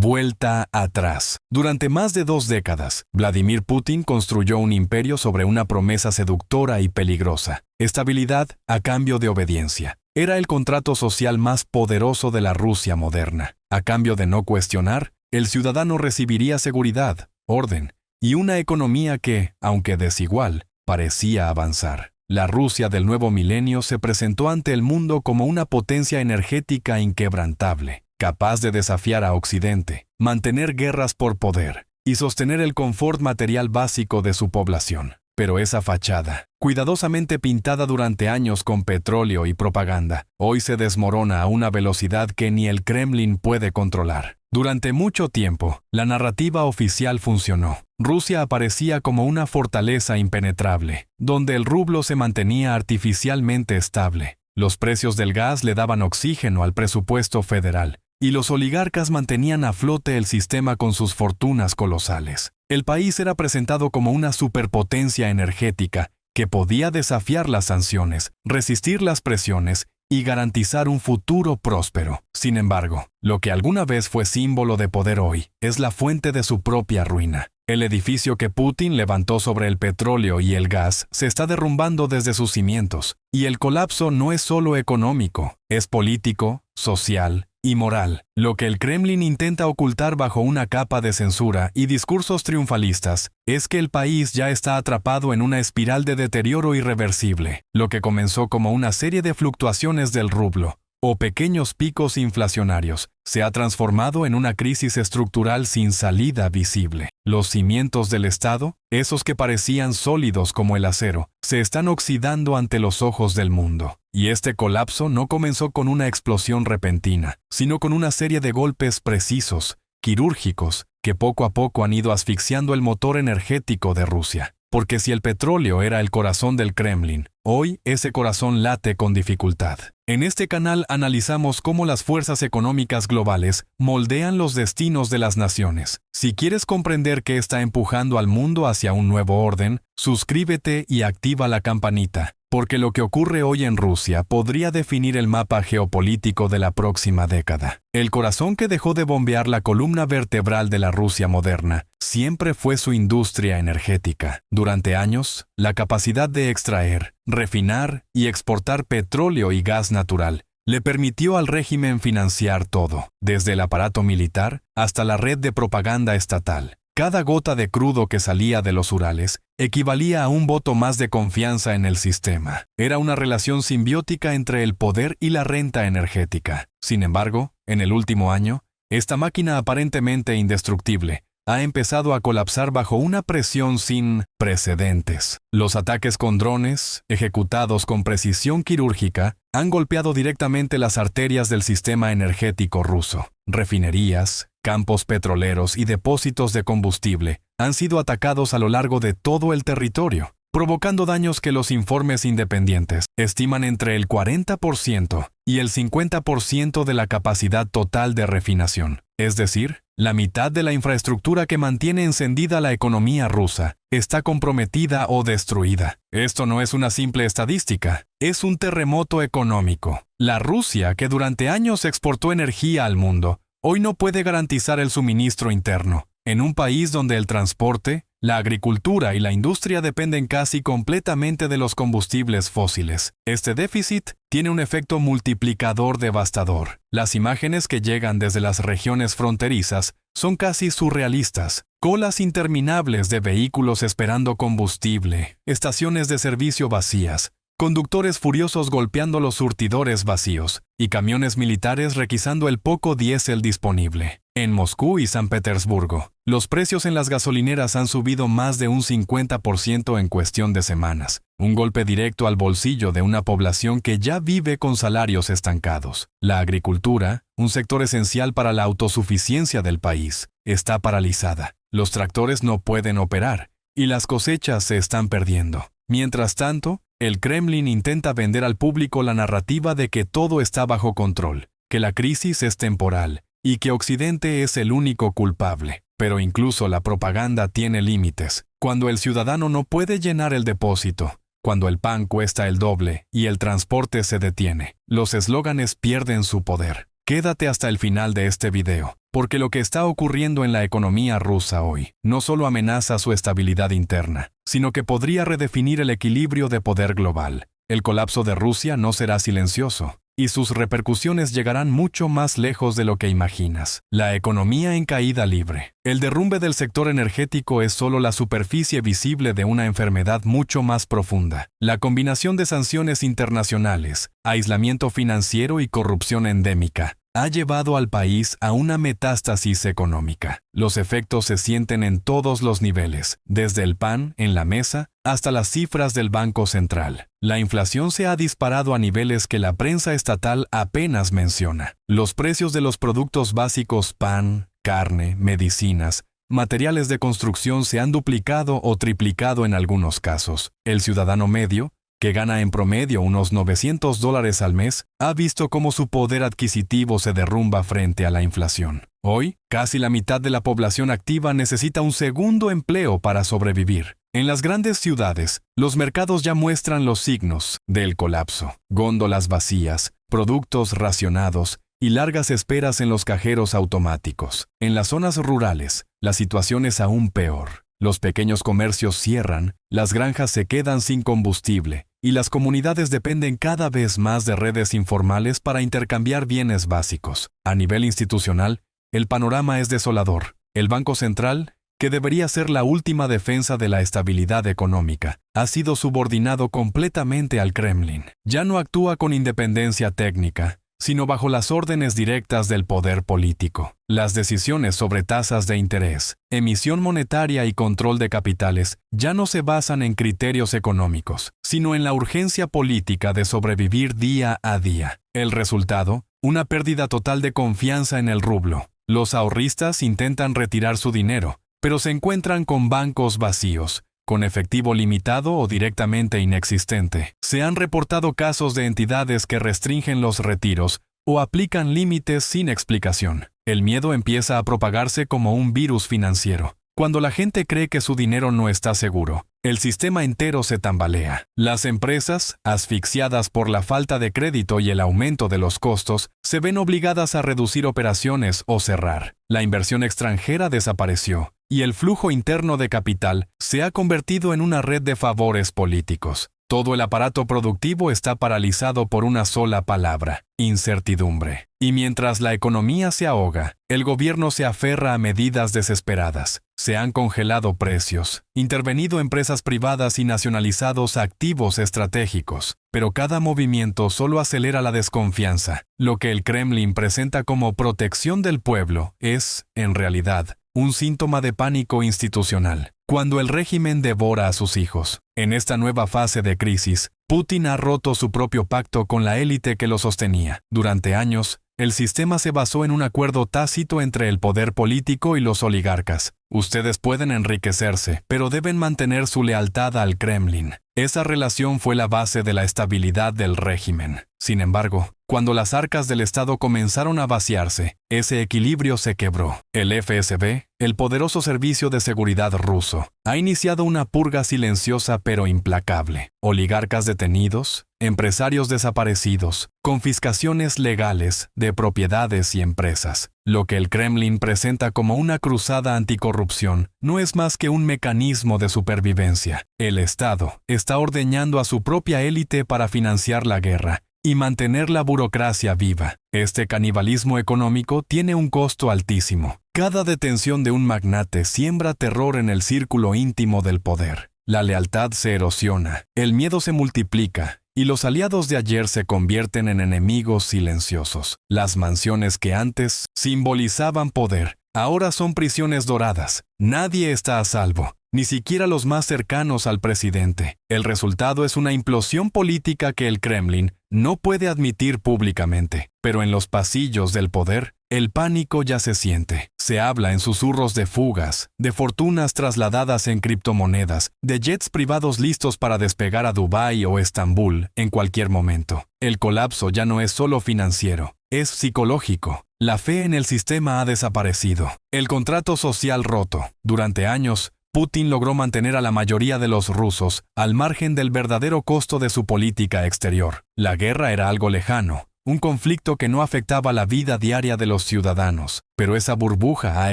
Vuelta atrás. Durante más de 2 décadas, Vladimir Putin construyó un imperio sobre una promesa seductora y peligrosa: estabilidad a cambio de obediencia. Era el contrato social más poderoso de la Rusia moderna. A cambio de no cuestionar, el ciudadano recibiría seguridad, orden y una economía que, aunque desigual, parecía avanzar. La Rusia del nuevo milenio se presentó ante el mundo como una potencia energética inquebrantable, capaz de desafiar a Occidente, mantener guerras por poder y sostener el confort material básico de su población. Pero esa fachada, cuidadosamente pintada durante años con petróleo y propaganda, hoy se desmorona a una velocidad que ni el Kremlin puede controlar. Durante mucho tiempo, la narrativa oficial funcionó. Rusia aparecía como una fortaleza impenetrable, donde el rublo se mantenía artificialmente estable. Los precios del gas le daban oxígeno al presupuesto federal, y los oligarcas mantenían a flote el sistema con sus fortunas colosales. El país era presentado como una superpotencia energética que podía desafiar las sanciones, resistir las presiones y garantizar un futuro próspero. Sin embargo, lo que alguna vez fue símbolo de poder hoy es la fuente de su propia ruina. El edificio que Putin levantó sobre el petróleo y el gas se está derrumbando desde sus cimientos, y el colapso no es solo económico, es político, social y moral. Lo que el Kremlin intenta ocultar bajo una capa de censura y discursos triunfalistas es que el país ya está atrapado en una espiral de deterioro irreversible. Lo que comenzó como una serie de fluctuaciones del rublo o pequeños picos inflacionarios se ha transformado en una crisis estructural sin salida visible. Los cimientos del Estado, esos que parecían sólidos como el acero, se están oxidando ante los ojos del mundo. Y este colapso no comenzó con una explosión repentina, sino con una serie de golpes precisos, quirúrgicos, que poco a poco han ido asfixiando el motor energético de Rusia. Porque si el petróleo era el corazón del Kremlin, hoy ese corazón late con dificultad. En este canal analizamos cómo las fuerzas económicas globales moldean los destinos de las naciones. Si quieres comprender qué está empujando al mundo hacia un nuevo orden, suscríbete y activa la campanita, porque lo que ocurre hoy en Rusia podría definir el mapa geopolítico de la próxima década. El corazón que dejó de bombear la columna vertebral de la Rusia moderna siempre fue su industria energética. Durante años, la capacidad de extraer, refinar y exportar petróleo y gas natural le permitió al régimen financiar todo, desde el aparato militar hasta la red de propaganda estatal. Cada gota de crudo que salía de los Urales equivalía a un voto más de confianza en el sistema. Era una relación simbiótica entre el poder y la renta energética. Sin embargo, en el último año, esta máquina aparentemente indestructible ha empezado a colapsar bajo una presión sin precedentes. Los ataques con drones, ejecutados con precisión quirúrgica, han golpeado directamente las arterias del sistema energético ruso. Refinerías, campos petroleros y depósitos de combustible han sido atacados a lo largo de todo el territorio, provocando daños que los informes independientes estiman entre el 40% y el 50% de la capacidad total de refinación. Es decir, la mitad de la infraestructura que mantiene encendida la economía rusa está comprometida o destruida. Esto no es una simple estadística, es un terremoto económico. La Rusia, que durante años exportó energía al mundo, hoy no puede garantizar el suministro interno. En un país donde el transporte, la agricultura y la industria dependen casi completamente de los combustibles fósiles, este déficit tiene un efecto multiplicador devastador. Las imágenes que llegan desde las regiones fronterizas son casi surrealistas. Colas interminables de vehículos esperando combustible, estaciones de servicio vacías, conductores furiosos golpeando los surtidores vacíos y camiones militares requisando el poco diésel disponible. En Moscú y San Petersburgo, los precios en las gasolineras han subido más de un 50% en cuestión de semanas, un golpe directo al bolsillo de una población que ya vive con salarios estancados. La agricultura, un sector esencial para la autosuficiencia del país, está paralizada. Los tractores no pueden operar y las cosechas se están perdiendo. Mientras tanto, el Kremlin intenta vender al público la narrativa de que todo está bajo control, que la crisis es temporal y que Occidente es el único culpable. Pero incluso la propaganda tiene límites. Cuando el ciudadano no puede llenar el depósito, cuando el pan cuesta el doble y el transporte se detiene, los eslóganes pierden su poder. Quédate hasta el final de este video, porque lo que está ocurriendo en la economía rusa hoy no solo amenaza su estabilidad interna, sino que podría redefinir el equilibrio de poder global. El colapso de Rusia no será silencioso, y sus repercusiones llegarán mucho más lejos de lo que imaginas. La economía en caída libre. El derrumbe del sector energético es solo la superficie visible de una enfermedad mucho más profunda. La combinación de sanciones internacionales, aislamiento financiero y corrupción endémica ha llevado al país a una metástasis económica. Los efectos se sienten en todos los niveles, desde el pan en la mesa hasta las cifras del Banco Central. La inflación se ha disparado a niveles que la prensa estatal apenas menciona. Los precios de los productos básicos pan, carne, medicinas, materiales de construcción se han duplicado o triplicado en algunos casos. El ciudadano medio, que gana en promedio unos $900 al mes, ha visto cómo su poder adquisitivo se derrumba frente a la inflación. Hoy, casi la mitad de la población activa necesita un segundo empleo para sobrevivir. En las grandes ciudades, los mercados ya muestran los signos del colapso. Góndolas vacías, productos racionados y largas esperas en los cajeros automáticos. En las zonas rurales, la situación es aún peor. Los pequeños comercios cierran, las granjas se quedan sin combustible, y las comunidades dependen cada vez más de redes informales para intercambiar bienes básicos. A nivel institucional, el panorama es desolador. El Banco Central, que debería ser la última defensa de la estabilidad económica, ha sido subordinado completamente al Kremlin. Ya no actúa con independencia técnica, sino bajo las órdenes directas del poder político. Las decisiones sobre tasas de interés, emisión monetaria y control de capitales ya no se basan en criterios económicos, sino en la urgencia política de sobrevivir día a día. El resultado, una pérdida total de confianza en el rublo. Los ahorristas intentan retirar su dinero, pero se encuentran con bancos vacíos, con efectivo limitado o directamente inexistente. Se han reportado casos de entidades que restringen los retiros o aplican límites sin explicación. El miedo empieza a propagarse como un virus financiero. Cuando la gente cree que su dinero no está seguro, el sistema entero se tambalea. Las empresas, asfixiadas por la falta de crédito y el aumento de los costos, se ven obligadas a reducir operaciones o cerrar. La inversión extranjera desapareció, y el flujo interno de capital se ha convertido en una red de favores políticos. Todo el aparato productivo está paralizado por una sola palabra: incertidumbre. Y mientras la economía se ahoga, el gobierno se aferra a medidas desesperadas. Se han congelado precios, intervenido empresas privadas y nacionalizados activos estratégicos. Pero cada movimiento solo acelera la desconfianza. Lo que el Kremlin presenta como protección del pueblo es, en realidad, un síntoma de pánico institucional. Cuando el régimen devora a sus hijos. En esta nueva fase de crisis, Putin ha roto su propio pacto con la élite que lo sostenía. Durante años, el sistema se basó en un acuerdo tácito entre el poder político y los oligarcas. Ustedes pueden enriquecerse, pero deben mantener su lealtad al Kremlin. Esa relación fue la base de la estabilidad del régimen. Sin embargo, cuando las arcas del Estado comenzaron a vaciarse, ese equilibrio se quebró. El FSB, el poderoso servicio de seguridad ruso, ha iniciado una purga silenciosa pero implacable. Oligarcas detenidos, empresarios desaparecidos, confiscaciones legales de propiedades y empresas. Lo que el Kremlin presenta como una cruzada anticorrupción no es más que un mecanismo de supervivencia. El Estado está ordeñando a su propia élite para financiar la guerra y mantener la burocracia viva. Este canibalismo económico tiene un costo altísimo. Cada detención de un magnate siembra terror en el círculo íntimo del poder. La lealtad se erosiona, el miedo se multiplica, y los aliados de ayer se convierten en enemigos silenciosos. Las mansiones que antes simbolizaban poder, ahora son prisiones doradas. Nadie está a salvo, ni siquiera los más cercanos al presidente. El resultado es una implosión política que el Kremlin no puede admitir públicamente. Pero en los pasillos del poder, el pánico ya se siente. Se habla en susurros de fugas, de fortunas trasladadas en criptomonedas, de jets privados listos para despegar a Dubái o Estambul en cualquier momento. El colapso ya no es solo financiero, es psicológico. La fe en el sistema ha desaparecido. El contrato social roto. Durante años, Putin logró mantener a la mayoría de los rusos al margen del verdadero costo de su política exterior. La guerra era algo lejano, un conflicto que no afectaba la vida diaria de los ciudadanos, pero esa burbuja ha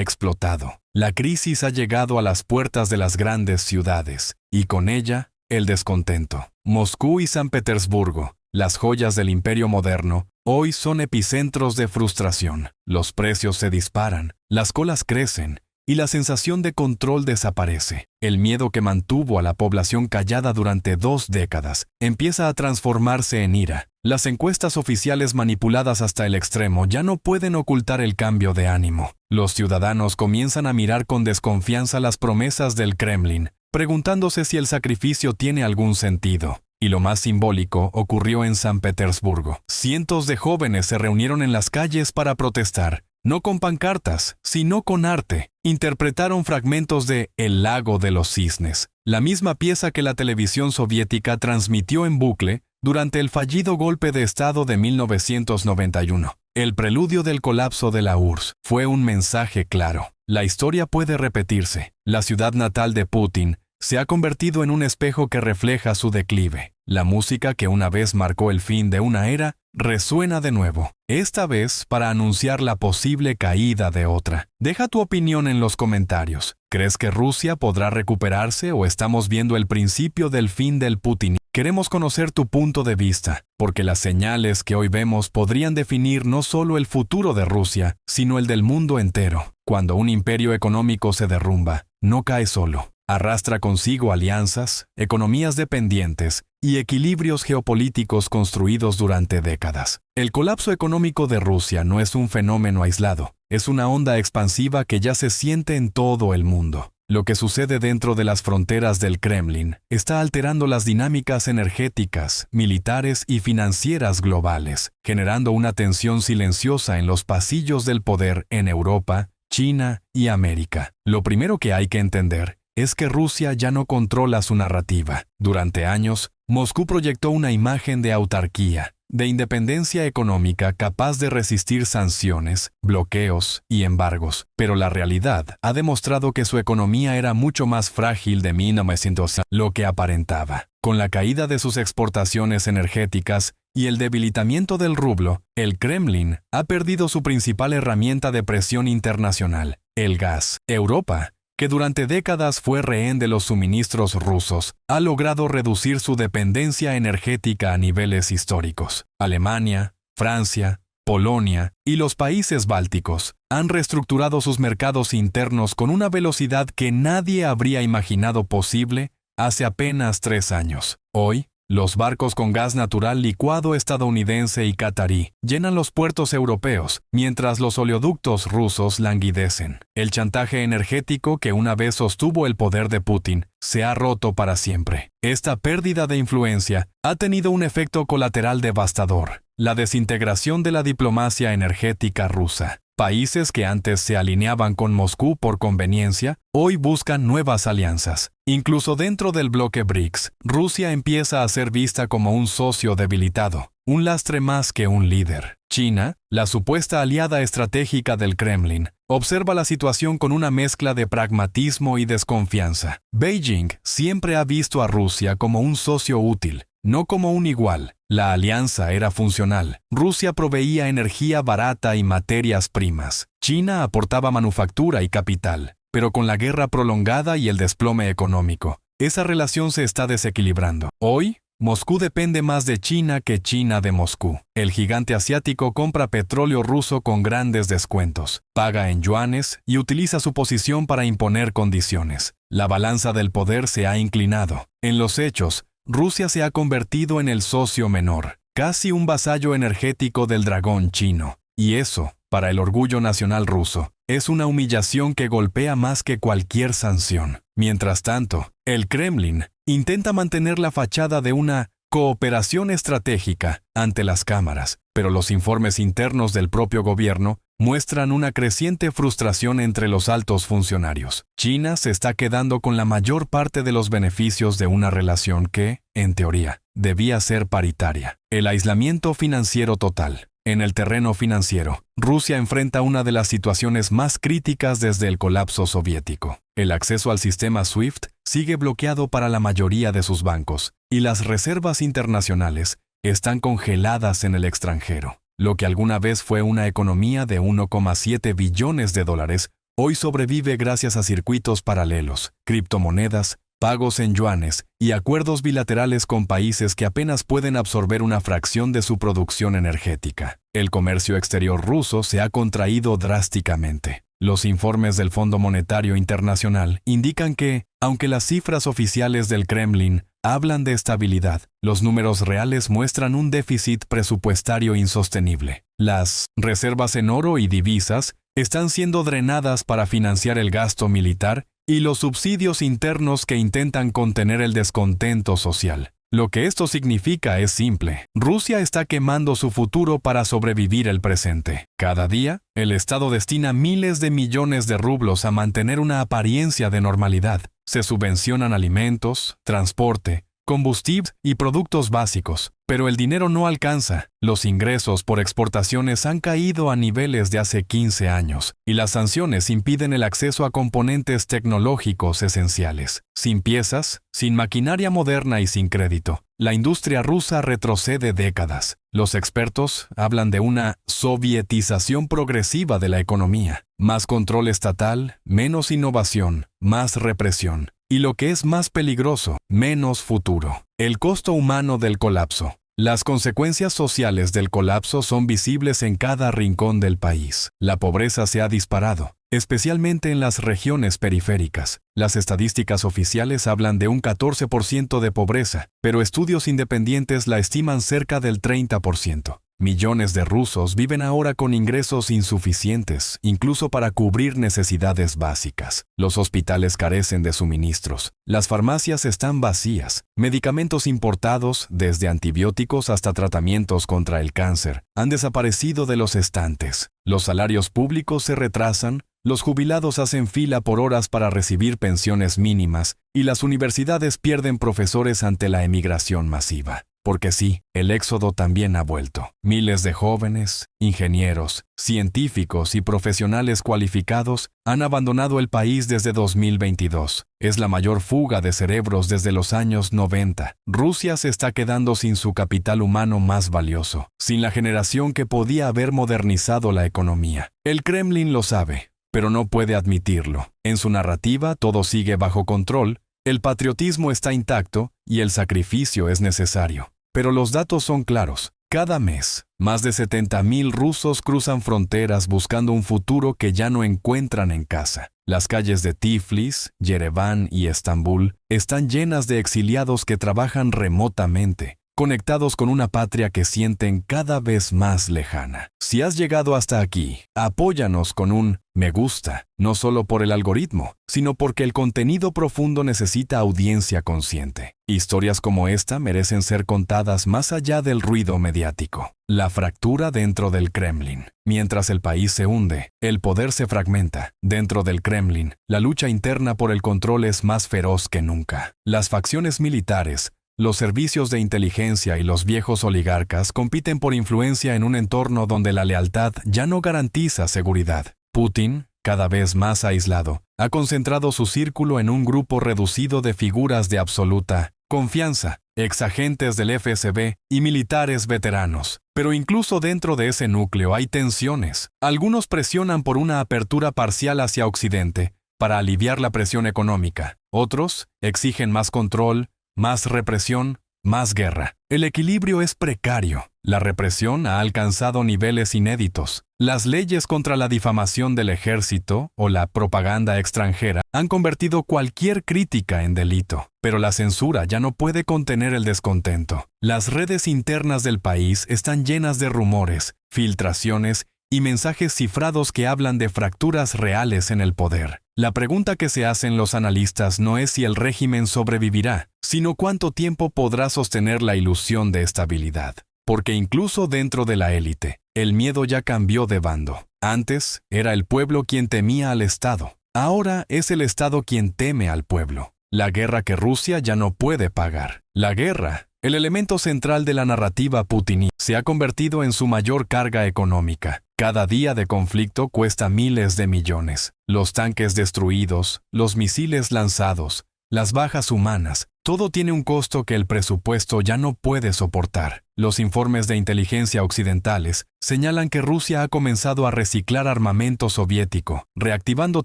explotado. La crisis ha llegado a las puertas de las grandes ciudades, y con ella, el descontento. Moscú y San Petersburgo, las joyas del imperio moderno, hoy son epicentros de frustración. Los precios se disparan, las colas crecen, y la sensación de control desaparece. El miedo que mantuvo a la población callada durante 2 décadas empieza a transformarse en ira. Las encuestas oficiales manipuladas hasta el extremo ya no pueden ocultar el cambio de ánimo. Los ciudadanos comienzan a mirar con desconfianza las promesas del Kremlin, preguntándose si el sacrificio tiene algún sentido. Y lo más simbólico ocurrió en San Petersburgo. Cientos de jóvenes se reunieron en las calles para protestar. No con pancartas, sino con arte. Interpretaron fragmentos de El lago de los cisnes, la misma pieza que la televisión soviética transmitió en bucle durante el fallido golpe de Estado de 1991. El preludio del colapso de la URSS fue un mensaje claro. La historia puede repetirse. La ciudad natal de Putin se ha convertido en un espejo que refleja su declive. La música que una vez marcó el fin de una era resuena de nuevo, esta vez para anunciar la posible caída de otra. Deja tu opinión en los comentarios. ¿Crees que Rusia podrá recuperarse o estamos viendo el principio del fin del Putin? Queremos conocer tu punto de vista, porque las señales que hoy vemos podrían definir no solo el futuro de Rusia, sino el del mundo entero. Cuando un imperio económico se derrumba, no cae solo. Arrastra consigo alianzas, economías dependientes y equilibrios geopolíticos construidos durante décadas. El colapso económico de Rusia no es un fenómeno aislado, es una onda expansiva que ya se siente en todo el mundo. Lo que sucede dentro de las fronteras del Kremlin está alterando las dinámicas energéticas, militares y financieras globales, generando una tensión silenciosa en los pasillos del poder en Europa, China y América. Lo primero que hay que entender es que Rusia ya no controla su narrativa. Durante años, Moscú proyectó una imagen de autarquía, de independencia económica capaz de resistir sanciones, bloqueos y embargos, pero la realidad ha demostrado que su economía era mucho más frágil de 1900 lo que aparentaba. Con la caída de sus exportaciones energéticas y el debilitamiento del rublo, el Kremlin ha perdido su principal herramienta de presión internacional, el gas. Europa, que durante décadas fue rehén de los suministros rusos, ha logrado reducir su dependencia energética a niveles históricos. Alemania, Francia, Polonia y los países bálticos han reestructurado sus mercados internos con una velocidad que nadie habría imaginado posible hace apenas 3 años. Hoy, los barcos con gas natural licuado estadounidense y catarí llenan los puertos europeos, mientras los oleoductos rusos languidecen. El chantaje energético que una vez sostuvo el poder de Putin se ha roto para siempre. Esta pérdida de influencia ha tenido un efecto colateral devastador: la desintegración de la diplomacia energética rusa. Países que antes se alineaban con Moscú por conveniencia, hoy buscan nuevas alianzas. Incluso dentro del bloque BRICS, Rusia empieza a ser vista como un socio debilitado, un lastre más que un líder. China, la supuesta aliada estratégica del Kremlin, observa la situación con una mezcla de pragmatismo y desconfianza. Beijing siempre ha visto a Rusia como un socio útil, no como un igual. La alianza era funcional. Rusia proveía energía barata y materias primas. China aportaba manufactura y capital. Pero con la guerra prolongada y el desplome económico, esa relación se está desequilibrando. Hoy, Moscú depende más de China que China de Moscú. El gigante asiático compra petróleo ruso con grandes descuentos, paga en yuanes y utiliza su posición para imponer condiciones. La balanza del poder se ha inclinado. En los hechos, Rusia se ha convertido en el socio menor, casi un vasallo energético del dragón chino. Y eso, para el orgullo nacional ruso, es una humillación que golpea más que cualquier sanción. Mientras tanto, el Kremlin intenta mantener la fachada de una cooperación estratégica ante las cámaras, pero los informes internos del propio gobierno muestran una creciente frustración entre los altos funcionarios. China se está quedando con la mayor parte de los beneficios de una relación que, en teoría, debía ser paritaria. El aislamiento financiero total. En el terreno financiero, Rusia enfrenta una de las situaciones más críticas desde el colapso soviético. El acceso al sistema SWIFT sigue bloqueado para la mayoría de sus bancos, y las reservas internacionales están congeladas en el extranjero. Lo que alguna vez fue una economía de 1,7 billones de dólares, hoy sobrevive gracias a circuitos paralelos, criptomonedas, pagos en yuanes y acuerdos bilaterales con países que apenas pueden absorber una fracción de su producción energética. El comercio exterior ruso se ha contraído drásticamente. Los informes del Fondo Monetario Internacional indican que, aunque las cifras oficiales del Kremlin hablan de estabilidad, los números reales muestran un déficit presupuestario insostenible. Las reservas en oro y divisas están siendo drenadas para financiar el gasto militar y los subsidios internos que intentan contener el descontento social. Lo que esto significa es simple. Rusia está quemando su futuro para sobrevivir el presente. Cada día, el Estado destina miles de millones de rublos a mantener una apariencia de normalidad. Se subvencionan alimentos, transporte, combustible y productos básicos, pero el dinero no alcanza. Los ingresos por exportaciones han caído a niveles de hace 15 años, y las sanciones impiden el acceso a componentes tecnológicos esenciales. Sin piezas, sin maquinaria moderna y sin crédito, la industria rusa retrocede décadas. Los expertos hablan de una sovietización progresiva de la economía. Más control estatal, menos innovación, más represión. Y lo que es más peligroso, menos futuro. El costo humano del colapso. Las consecuencias sociales del colapso son visibles en cada rincón del país. La pobreza se ha disparado, especialmente en las regiones periféricas. Las estadísticas oficiales hablan de un 14% de pobreza, pero estudios independientes la estiman cerca del 30%. Millones de rusos viven ahora con ingresos insuficientes, incluso para cubrir necesidades básicas. Los hospitales carecen de suministros. Las farmacias están vacías. Medicamentos importados, desde antibióticos hasta tratamientos contra el cáncer, han desaparecido de los estantes. Los salarios públicos se retrasan, los jubilados hacen fila por horas para recibir pensiones mínimas y las universidades pierden profesores ante la emigración masiva. Porque sí, el éxodo también ha vuelto. Miles de jóvenes, ingenieros, científicos y profesionales cualificados han abandonado el país desde 2022. Es la mayor fuga de cerebros desde los años 90. Rusia se está quedando sin su capital humano más valioso, sin la generación que podía haber modernizado la economía. El Kremlin lo sabe, pero no puede admitirlo. En su narrativa todo sigue bajo control, el patriotismo está intacto y el sacrificio es necesario. Pero los datos son claros. Cada mes, más de 70,000 rusos cruzan fronteras buscando un futuro que ya no encuentran en casa. Las calles de Tiflis, Yereván y Estambul están llenas de exiliados que trabajan remotamente, conectados con una patria que sienten cada vez más lejana. Si has llegado hasta aquí, apóyanos con un me gusta, no solo por el algoritmo, sino porque el contenido profundo necesita audiencia consciente. Historias como esta merecen ser contadas más allá del ruido mediático. La fractura dentro del Kremlin. Mientras el país se hunde, el poder se fragmenta. Dentro del Kremlin, la lucha interna por el control es más feroz que nunca. Las facciones militares, los servicios de inteligencia y los viejos oligarcas compiten por influencia en un entorno donde la lealtad ya no garantiza seguridad. Putin, cada vez más aislado, ha concentrado su círculo en un grupo reducido de figuras de absoluta confianza, exagentes del FSB y militares veteranos. Pero incluso dentro de ese núcleo hay tensiones. Algunos presionan por una apertura parcial hacia Occidente para aliviar la presión económica. Otros exigen más control, más represión, más guerra. El equilibrio es precario. La represión ha alcanzado niveles inéditos. Las leyes contra la difamación del ejército o la propaganda extranjera han convertido cualquier crítica en delito. Pero la censura ya no puede contener el descontento. Las redes internas del país están llenas de rumores, filtraciones y mensajes cifrados que hablan de fracturas reales en el poder. La pregunta que se hacen los analistas no es si el régimen sobrevivirá, sino cuánto tiempo podrá sostener la ilusión de estabilidad. Porque incluso dentro de la élite, el miedo ya cambió de bando. Antes era el pueblo quien temía al Estado. Ahora es el Estado quien teme al pueblo. La guerra que Rusia ya no puede pagar. La guerra, el elemento central de la narrativa putinista, se ha convertido en su mayor carga económica. Cada día de conflicto cuesta miles de millones. Los tanques destruidos, los misiles lanzados, las bajas humanas, Todo tiene un costo que el presupuesto ya no puede soportar. Los informes de inteligencia occidentales señalan que Rusia ha comenzado a reciclar armamento soviético, reactivando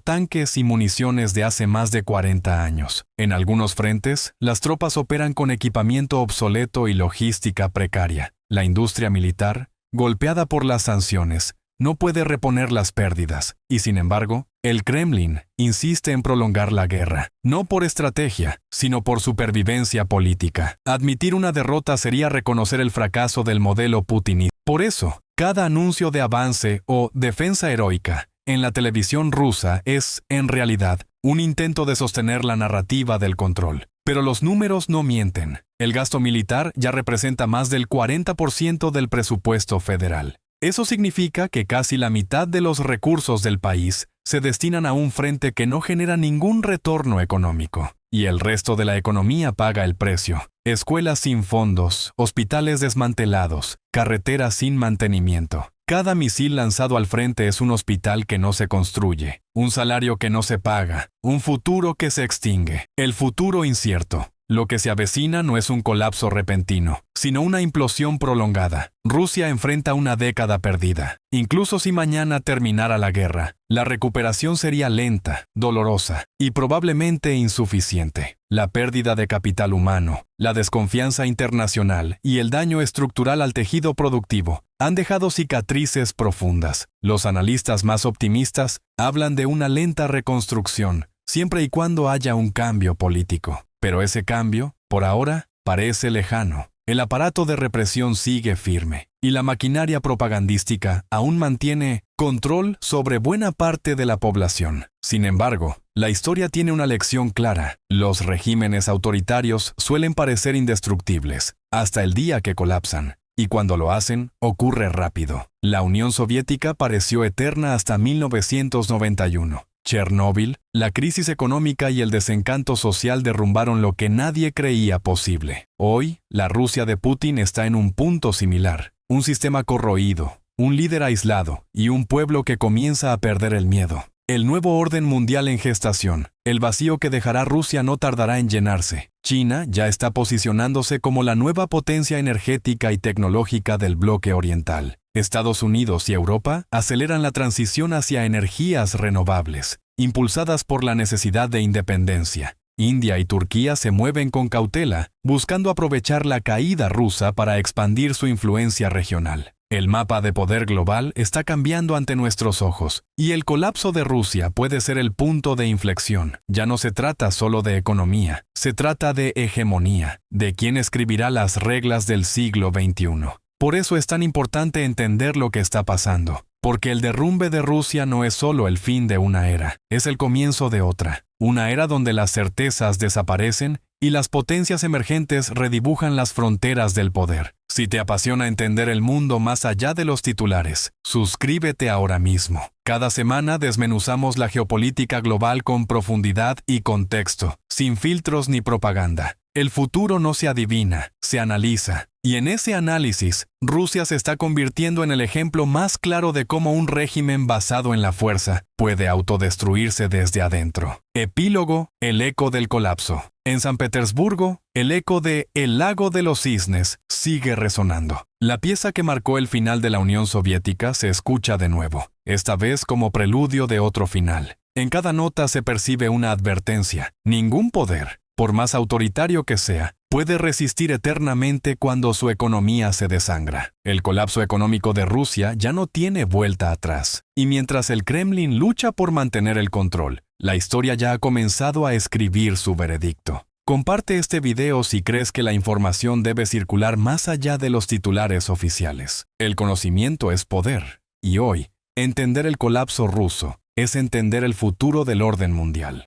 tanques y municiones de hace más de 40 años. En algunos frentes, las tropas operan con equipamiento obsoleto y logística precaria. La industria militar, golpeada por las sanciones, no puede reponer las pérdidas, y sin embargo, el Kremlin insiste en prolongar la guerra, no por estrategia, sino por supervivencia política. Admitir una derrota sería reconocer el fracaso del modelo putinista. Por eso, cada anuncio de avance o defensa heroica en la televisión rusa es, en realidad, un intento de sostener la narrativa del control. Pero los números no mienten. El gasto militar ya representa más del 40% del presupuesto federal. Eso significa que casi la mitad de los recursos del país se destinan a un frente que no genera ningún retorno económico, y el resto de la economía paga el precio. Escuelas sin fondos, hospitales desmantelados, carreteras sin mantenimiento. Cada misil lanzado al frente es un hospital que no se construye, un salario que no se paga, un futuro que se extingue. El futuro incierto. Lo que se avecina no es un colapso repentino, sino una implosión prolongada. Rusia enfrenta una década perdida. Incluso si mañana terminara la guerra, la recuperación sería lenta, dolorosa y probablemente insuficiente. La pérdida de capital humano, la desconfianza internacional y el daño estructural al tejido productivo han dejado cicatrices profundas. Los analistas más optimistas hablan de una lenta reconstrucción, siempre y cuando haya un cambio político. Pero ese cambio, por ahora, parece lejano. El aparato de represión sigue firme, y la maquinaria propagandística aún mantiene control sobre buena parte de la población. Sin embargo, la historia tiene una lección clara. Los regímenes autoritarios suelen parecer indestructibles, hasta el día que colapsan. Y cuando lo hacen, ocurre rápido. La Unión Soviética pareció eterna hasta 1991. Chernóbil, la crisis económica y el desencanto social derrumbaron lo que nadie creía posible. Hoy, la Rusia de Putin está en un punto similar. Un sistema corroído, un líder aislado y un pueblo que comienza a perder el miedo. El nuevo orden mundial en gestación. El vacío que dejará Rusia no tardará en llenarse. China ya está posicionándose como la nueva potencia energética y tecnológica del bloque oriental. Estados Unidos y Europa aceleran la transición hacia energías renovables, impulsadas por la necesidad de independencia. India y Turquía se mueven con cautela, buscando aprovechar la caída rusa para expandir su influencia regional. El mapa de poder global está cambiando ante nuestros ojos, y el colapso de Rusia puede ser el punto de inflexión. Ya no se trata solo de economía, se trata de hegemonía, de quién escribirá las reglas del siglo XXI. Por eso es tan importante entender lo que está pasando, porque el derrumbe de Rusia no es solo el fin de una era, es el comienzo de otra. Una era donde las certezas desaparecen y las potencias emergentes redibujan las fronteras del poder. Si te apasiona entender el mundo más allá de los titulares, suscríbete ahora mismo. Cada semana desmenuzamos la geopolítica global con profundidad y contexto, sin filtros ni propaganda. El futuro no se adivina, se analiza. Y en ese análisis, Rusia se está convirtiendo en el ejemplo más claro de cómo un régimen basado en la fuerza puede autodestruirse desde adentro. Epílogo: el eco del colapso. En San Petersburgo, el eco de El lago de los cisnes sigue resonando. La pieza que marcó el final de la Unión Soviética se escucha de nuevo, esta vez como preludio de otro final. En cada nota se percibe una advertencia. Ningún poder, por más autoritario que sea, puede resistir eternamente cuando su economía se desangra. El colapso económico de Rusia ya no tiene vuelta atrás. Y mientras el Kremlin lucha por mantener el control, la historia ya ha comenzado a escribir su veredicto. Comparte este video si crees que la información debe circular más allá de los titulares oficiales. El conocimiento es poder. Y hoy, entender el colapso ruso es entender el futuro del orden mundial.